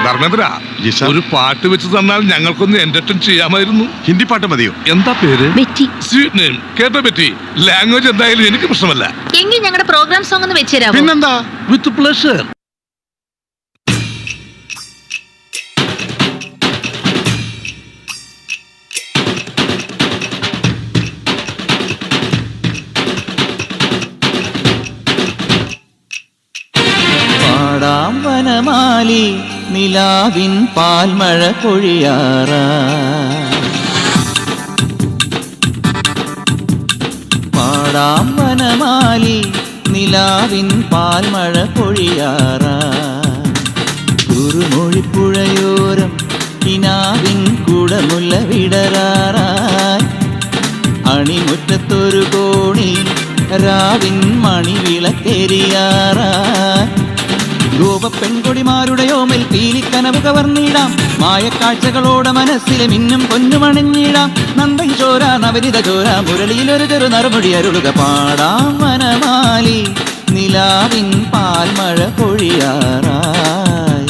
ധർമ്മേന്ദ്ര, ഒരു പാട്ട് വെച്ച് തന്നാൽ ഞങ്ങൾക്കൊന്ന് എന്റർടൈൻ ചെയ്യാമായിരുന്നു. ഹിന്ദി പാട്ട് മതിയോ? എന്താ പേര്? ബെറ്റി. Sweet name. കേട്ടോ ബെറ്റി? ലാംഗ്വേജ് എന്തായാലും എനിക്ക് പ്രശ്നമല്ല. എങ്കിൽ ഞങ്ങളുടെ പ്രോഗ്രാം സോങ് ഒന്ന് വെച്ചുതരാമോ? പിന്നെന്താ, വിത്ത് പ്ലഷർ. പാടാം വനമാലി നിലാവിൻ പാൽമഴ പൊഴിയാറാ, പാടാം വനമാലി നിലാവിൻ പാൽമഴ പൊഴിയാറാ, കുറുമൊഴിപ്പുഴയോരം കിനാവിൻ കുടമുല്ല വിടരാറായി, അണിമുറ്റത്തൊരു കോണി രാവിൻ മണിവിളക്കെരിയാറായി, ഗോപ പെൺകൊടിമാരുടെ ഓമൽ പീലിക്കനവ് കവർന്നിടാം, മായക്കാഴ്ചകളോടെ മനസ്സിലെ മിന്നും പൊന്നുമണിഞ്ഞിടാം, നന്ദൻ ചോര നവരിത ചോര മുരളിയിലൊരു ചെറു നറുമൊഴി അരുളുക, പാടാം വനമാലി നിലാവിൻ പാൽമഴ പൊഴിയാറായി.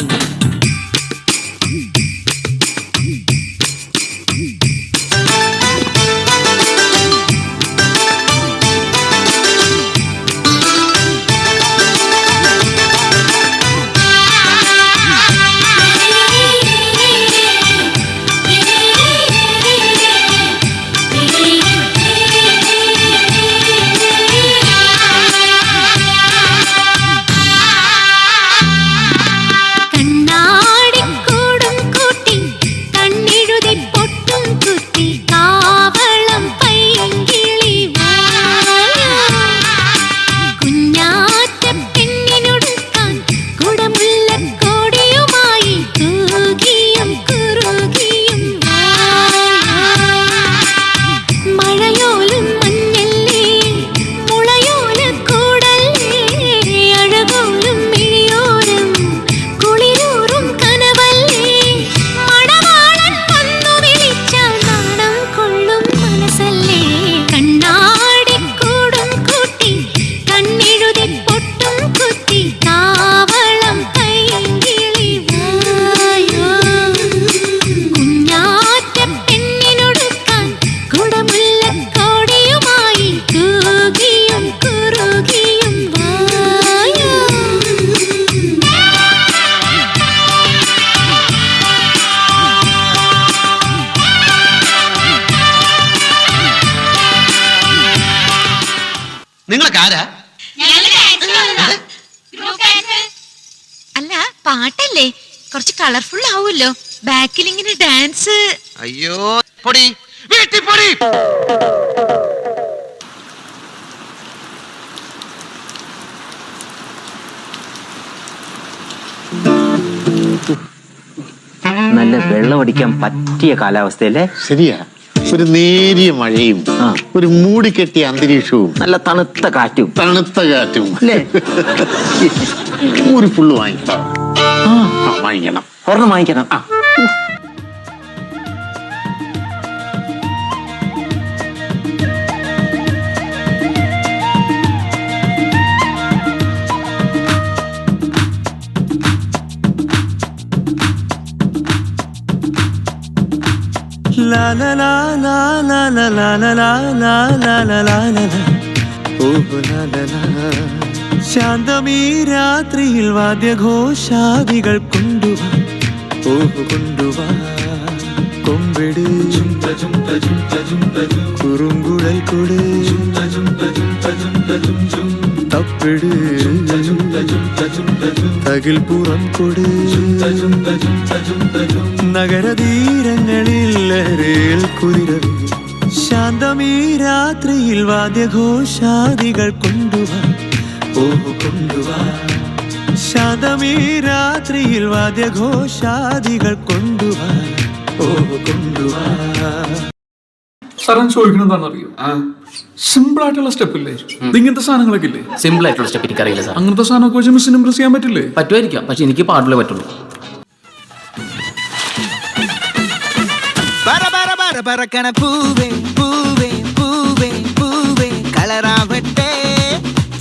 അല്ല, പാട്ടല്ലേ, കുറച്ച് കളർഫുൾ ആവുമല്ലോ, ബാക്കിൽ ഇങ്ങനെ ഡാൻസ്. അയ്യോ പൊടി വീട്ടിൽ പൊടി. നല്ല വെള്ളമടിക്കാൻ പറ്റിയ കാലാവസ്ഥയല്ലേ? ശരിയാ, ഒരു നേരിയ മഴയും ഒരു മൂടിക്കെട്ടിയ അന്തരീക്ഷവും നല്ല തണുത്ത കാറ്റും. അല്ലേ? ഒരു ഫുള്ള് വാങ്ങിക്കണം. ഒരെണ്ണം വാങ്ങിക്കണം. La la la la la la la la la la la la la la. Oh la la la. ശാന്തമീ രാത്രിയിൽ വാദ്യഘോഷാദികൾ കൊണ്ടുവാ, ഓ കൊണ്ടുവാ, കൊമ്പെട് കുറുങ്കുഴൽ കൊട്, തപ്പെട് തകിൽ പുറം കൊട്, നഗരതീരങ്ങളിൽ ലഹരിയിൽ കുതിരവി, ശാന്തമീ രാത്രിയിൽ വാദ്യഘോഷാദികൾ കൊണ്ടുവാ, ഓ കൊണ്ടുവാ, ശാന്തമീ രാത്രിയിൽ വാദ്യഘോഷാദികൾ കൊണ്ടുവാ, ഓ കൊണ്ടുവാ. സാറൻ ചോദിക്കണെന്താണെന്നറിയോ? സിമ്പിൾ ആയിട്ടുള്ള സ്റ്റെപ്പ് ഇല്ലേ? ഇങ്ങനത്തെ സാധനങ്ങളൊക്കെ ഇല്ലേ? സിമ്പിൾ ആയിട്ടുള്ള സ്റ്റെപ്പ് എനിക്കറിയില്ല സാർ. അങ്ങനത്തെ സാധനമൊക്കെ വെച്ച് മിസ്സിന് ഇംപ്രസ് ചെയ്യാൻ പറ്റില്ലേ? പറ്റുമായിരിക്കാം, പക്ഷെ എനിക്ക് പാടില്ലേ പറ്റുള്ളൂ. പറക്കണ പൂവേ പൂവേ പൂവേ പൂവേ കളറാവട്ടെ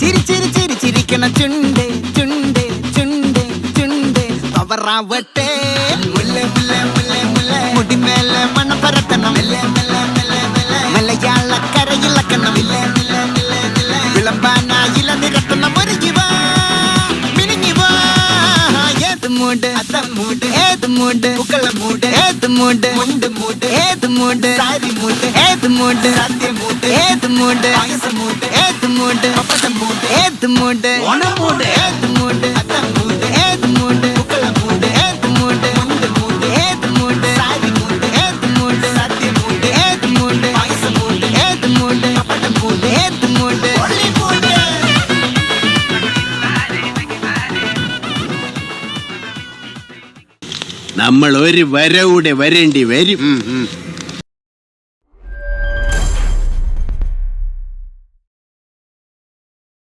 ചിരി ചിരി ചിരി ചിരിക്കണ ചുണ്ടേ ചുണ്ടേ ചുണ്ടേ ചുണ്ടേ പവറാവട്ടെ മുല്ലേ മുല്ലേ മുല്ലേ മുല്ലേ മുടിമേലെ മണ്ണ പരത്തണം മലയാള കരയിളക്കണം വിളമ്പാനായില നിരത്തണം ഒരു ജീവ മിനിഞ്ഞു വാ ഏത് മൂട് മൂട് ഏത് മൂട് പുക്കള മൂട് ഏത് മൂട് മുണ്ട് മൂട് ഏത് മൂട് സാരി മൂട് ഏത് മൂട് സത്യ മൂട് ഏത് മൂട് പായസ മൂട് ഏത് മൂട് പപ്പടം മൂട് ഏത് മൂട് ഓണം മൂട് ഏത് മൂട് അത്തം മൂട് ഏത് മൂട് പുക്കള മൂട് ഏത് മൂട് മുണ്ട് മൂട് ഏത് മൂട് സാരി മൂട് ഏത് മൂട് സത്യ മൂട് ഏത് മൂട് പായസ മൂട് ഏത് മൂട് പപ്പടം മൂട് ഏത് മൂട് ഒള്ളി മൂട്. നമ്മൾ ഒരു വരവൂടെ വരേണ്ടി വരും.